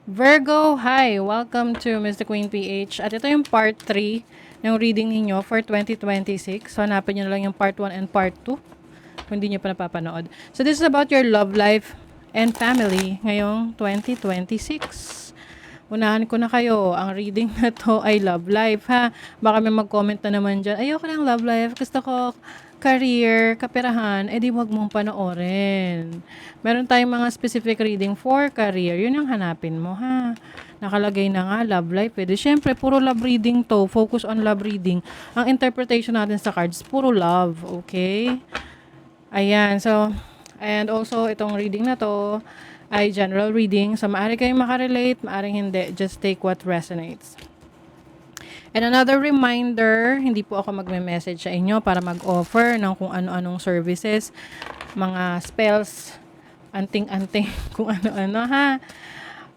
Virgo, hi! Welcome to Mr. Queen PH. At ito yung part 3 ng reading ninyo for 2026. So, hanapin nyo na lang yung part 1 and part 2 kung hindi nyo pa napapanood. So, this is about your love life and family ngayong 2026. Unahan ko na kayo. Ang reading na to ay love life, ha? Baka may mag-comment na naman dyan, ayoko ng love life. Gusto ko career, kaperahan, edi wag mong panoorin. Meron tayong mga specific reading for career. Yun ang hanapin mo, ha? Nakalagay na nga, love life. Pwede. Siyempre, puro love reading to. Focus on love reading. Ang interpretation natin sa cards, puro love. Okay? Ayan. So, and also, itong reading na to ay general reading. So, maaari kayong makarelate, maaring hindi. Just take what resonates. And another reminder, hindi po ako magme-message sa inyo para mag-offer ng kung ano-anong services, mga spells, anting-anting, kung ano-ano, ha.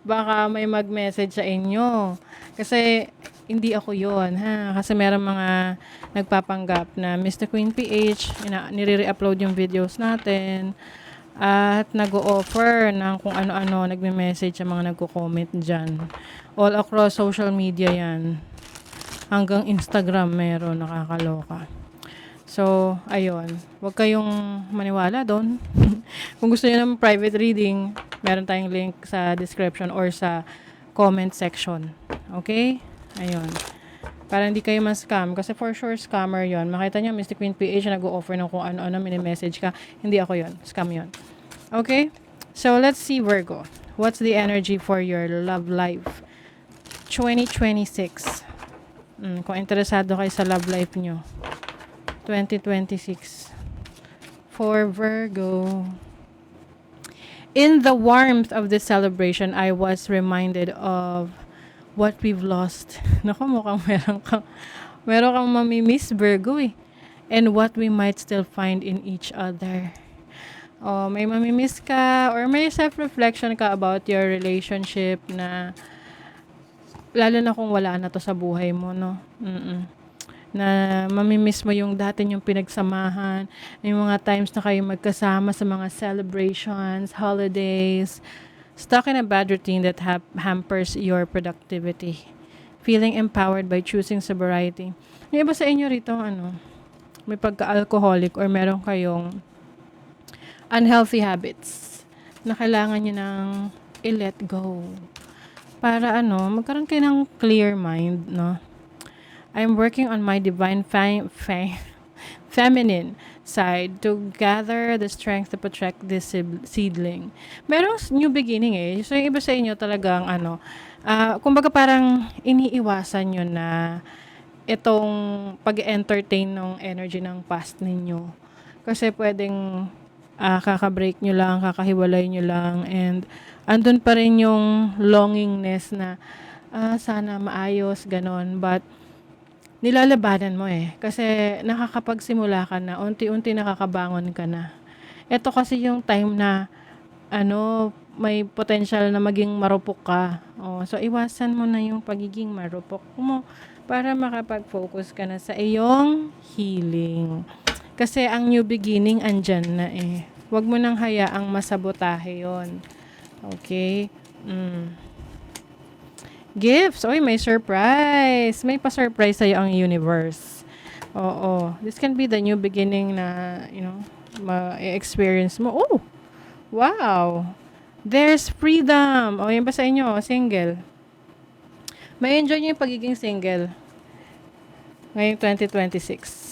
Baka may mag-message sa inyo. Kasi hindi ako yon, ha. Kasi meron mga nagpapanggap na Mr. Queen PH, nire-upload yung videos natin at nag-o-offer ng kung ano-ano, nagme-message sa mga nagko-comment dyan. All across social media yan. Hanggang Instagram meron, nakakaloka. So, ayun. Huwag kayong maniwala doon. Kung gusto niyo ng private reading, meron tayong link sa description or sa comment section. Okay? Ayun. Para hindi kayo ma-scam. Kasi for sure, scammer yon. Makita niyo, Mr. Queen PH nag-o-offer ng kung ano-ano, mini-message ka. Hindi ako yon. Scam yon. Okay? So, let's see, Virgo. What's the energy for your love life 2026? Kung interesado kayo sa love life nyo. 2026. For Virgo. In the warmth of this celebration, I was reminded of what we've lost. Naku, mukhang meron kang mamimiss, Virgo, eh. And what we might still find in each other. Oh, may mamimiss ka or may self-reflection ka about your relationship na lalo na kung wala na to sa buhay mo, no? Na mamimiss mo yung dati yung pinagsamahan, yung mga times na kayo magkasama sa mga celebrations, holidays, stuck in a bad routine that hampers your productivity. Feeling empowered by choosing sobriety. Yung iba sa inyo rito, may pagka-alcoholic or meron kayong unhealthy habits na kailangan nyo nang i-let go. Para magkaroon kayo ng clear mind, no? I'm working on my divine feminine side to gather the strength to protect this seedling. Merong new beginning eh. So yung iba sa inyo talagang kumbaga parang iniiwasan nyo na itong pag-entertain ng energy ng past ninyo. Kasi pwedeng kaka-break nyo lang, kakahiwalay nyo lang, and andun pa rin yung longingness na sana maayos, ganon. But nilalabanan mo eh. Kasi nakakapagsimula ka na, unti-unti nakakabangon ka na. Ito kasi yung time na may potential na maging marupok ka. So iwasan mo na yung pagiging marupok mo para makapag-focus ka na sa iyong healing. Kasi ang new beginning andyan na eh. Huwag mo nang hayaang masabotahe yon. Okay? Gifts. Oy, may surprise. May pa-surprise sa'yo ang universe. Oo. This can be the new beginning na, ma-experience mo. Oh! Wow! There's freedom. O, yan ba sa inyo? Single. May enjoy nyo yung pagiging single. Ngayong 2026.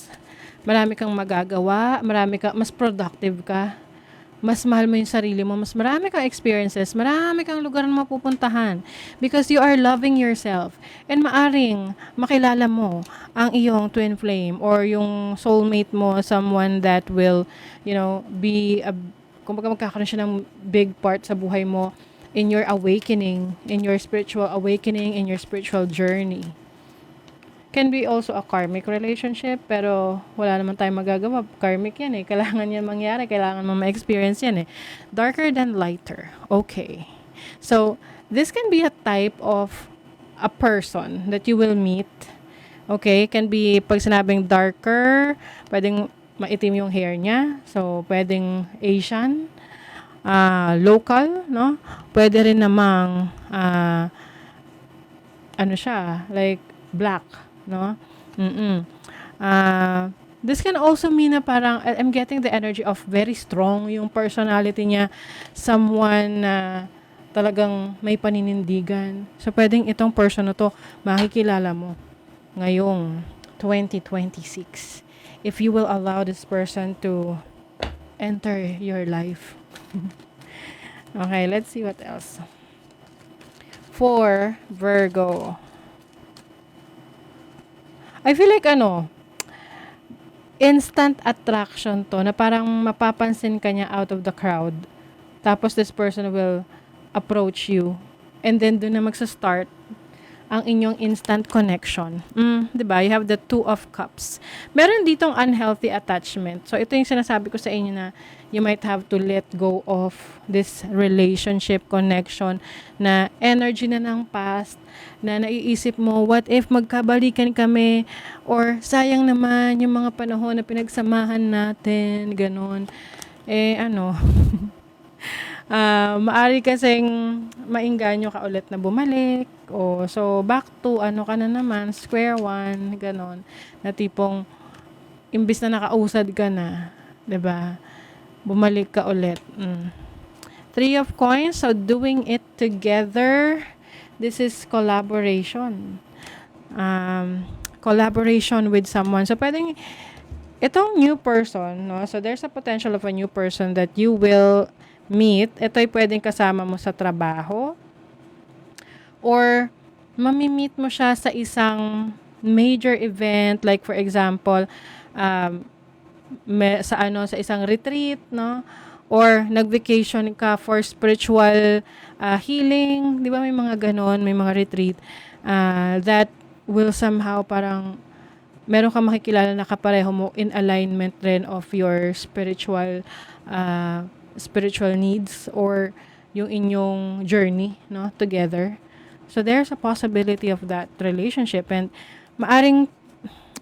Marami kang magagawa. Mas productive ka. Mas mahal mo yung sarili mo, mas marami kang experiences, marami kang lugar na mapupuntahan because you are loving yourself. And maaring makilala mo ang iyong twin flame or yung soulmate mo, someone that will, be kumbaga magkakaroon siya ng big part sa buhay mo in your awakening, in your spiritual awakening, in your spiritual journey. Can be also a karmic relationship, pero wala naman tayong magagawa. Karmic yan eh. Kailangan yan mangyari. Kailangan mo ma-experience yan eh. Darker than lighter. Okay. So, this can be a type of a person that you will meet. Okay? Can be, pag sinabing darker, pwedeng maitim yung hair niya. So, pwedeng Asian. local, no? Pwede rin namang ano siya, like black, no? Mm. This can also mean na parang I'm getting the energy of very strong yung personality niya, someone na talagang may paninindigan. So pwedeng itong person na to makikilala mo ngayong 2026 if you will allow this person to enter your life. Okay, let's see what else. For Virgo, I feel like instant attraction to na parang mapapansin ka niya out of the crowd. Tapos this person will approach you. And then doon na magsa-start ang inyong instant connection. 'Di ba? You have the Two of Cups. Meron ditong unhealthy attachment. So ito yung sinasabi ko sa inyo na you might have to let go of this relationship connection na energy na ng past, na naiisip mo, what if magkabalikan kami, or sayang naman yung mga panahon na pinagsamahan natin, ganon. Maari kasing maengganyo ka ulit na bumalik, so back to ka na naman, square one, ganon, na tipong imbis na nakausad ka na, 'di ba? Bumalik ka ulit. Three of Coins, so doing it together. This is collaboration. Collaboration with someone. So pwedeng itong new person, no? So there's a potential of a new person that you will meet. Ito ay pwedeng kasama mo sa trabaho, or mamimit mo siya sa isang major event, like for example, sa isang retreat, no? Or nag-vacation ka for spiritual healing, 'di ba? May mga ganon, may mga retreat that will somehow parang meron kang makikilala na kapareho mo in alignment rin of your spiritual needs or yung inyong journey, no, together. So there's a possibility of that relationship, and maaring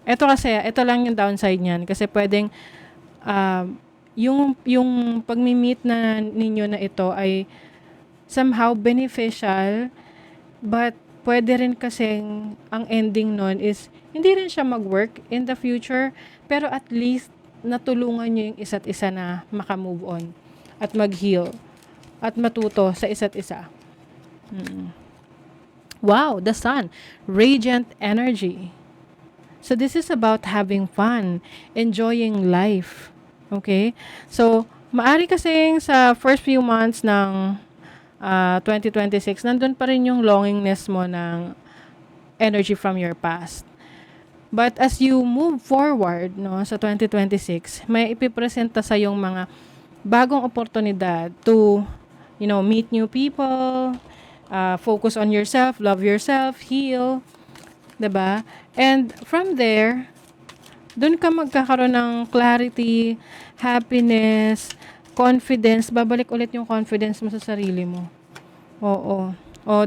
ito lang yung downside niyan kasi pwedeng yung pagmi-meet na ninyo na ito ay somehow beneficial, but pwede rin kasing ang ending nun is hindi rin siya mag-work in the future, pero at least natulungan nyo yung isa't isa na makamove on at mag-heal at matuto sa isa't isa. Wow, the Sun, radiant energy. So this is about having fun, enjoying life. Okay? So, maari kasing sa first few months ng 2026, nandun pa rin yung longingness mo ng energy from your past. But as you move forward, no, sa 2026, may ipipresenta sa yung mga bagong oportunidad to, meet new people, focus on yourself, love yourself, heal, 'di ba? And from there, doon ka magkakaroon ng clarity, happiness, confidence. Babalik ulit yung confidence mo sa sarili mo. Oo.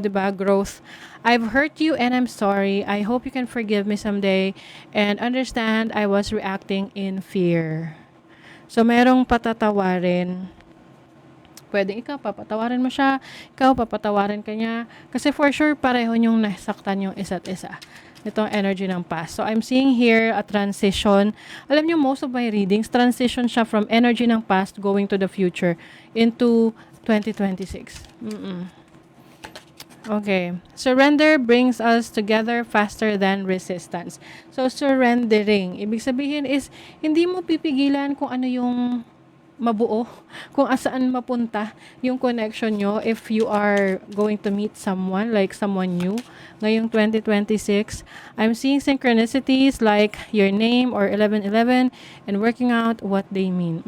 'Di ba? Growth. I've hurt you and I'm sorry. I hope you can forgive me someday and understand I was reacting in fear. So, merong patatawarin. Pwedeng ikaw, papatawarin mo siya. Ikaw, papatawarin ka niya. Kasi for sure, pareho yung nasaktan yung isa't isa. Itong energy ng past. So, I'm seeing here a transition. Alam niyo, most of my readings, transition siya from energy ng past going to the future into 2026. Okay. Surrender brings us together faster than resistance. So, surrendering. Ibig sabihin is, hindi mo pipigilan kung ano yung mabuo, kung asaan mapunta yung connection nyo if you are going to meet someone, like someone new, ngayong 2026. I'm seeing synchronicities like your name or 1111 and working out what they mean.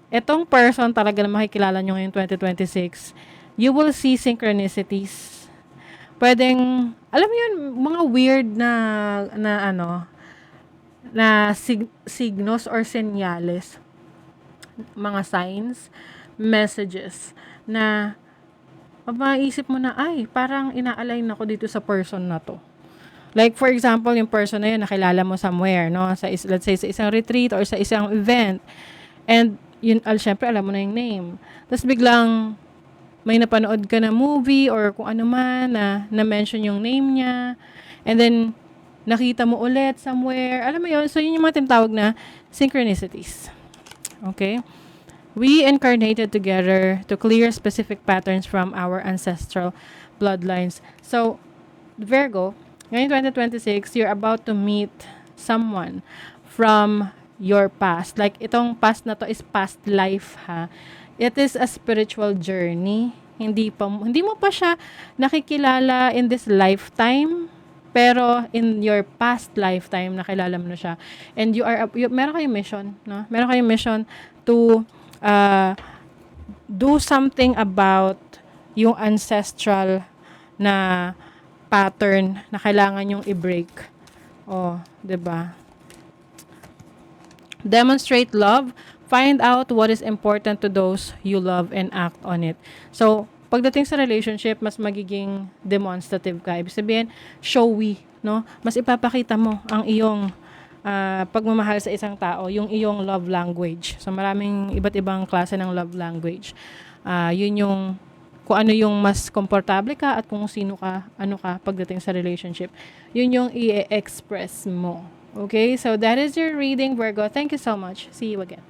Etong person talaga na makikilala nyo ngayong 2026, you will see synchronicities. Pwedeng, alam mo yun, mga weird na signos or senyales, mga signs, messages, na maisip mo na, ay, parang ina-align ako dito sa person na to. Like, for example, yung person na yun, nakilala mo somewhere, no? Let's say, sa isang retreat or sa isang event. And yun, syempre alam mo na yung name. Tapos biglang may napanood ka na movie or kung ano man na na-mention yung name niya. And then, nakita mo ulit somewhere. Alam mo yun? So, yun yung mga tinatawag na synchronicities. Okay? We incarnated together to clear specific patterns from our ancestral bloodlines. So, Virgo, ngayon 2026, you're about to meet someone from your past. Like, itong past na to is past life, ha? It is a spiritual journey. Hindi mo pa siya nakikilala in this lifetime, pero in your past lifetime nakilala mo na siya. And meron kayong mission, no? Meron kayong mission to uh, do something about yung ancestral na pattern na kailangan yung i-break. Oh, 'di ba? Demonstrate love, find out what is important to those you love and act on it. So, pagdating sa relationship, mas magiging demonstrative ka. Ibig sabihin, showy, no? Mas ipapakita mo ang iyong pagmamahal sa isang tao, yung iyong love language. So, maraming iba't ibang klase ng love language. Yun yung kung ano yung mas komportable ka at kung sino ka, ano ka pagdating sa relationship. Yun yung i-express mo. Okay? So, that is your reading, Virgo. Thank you so much. See you again.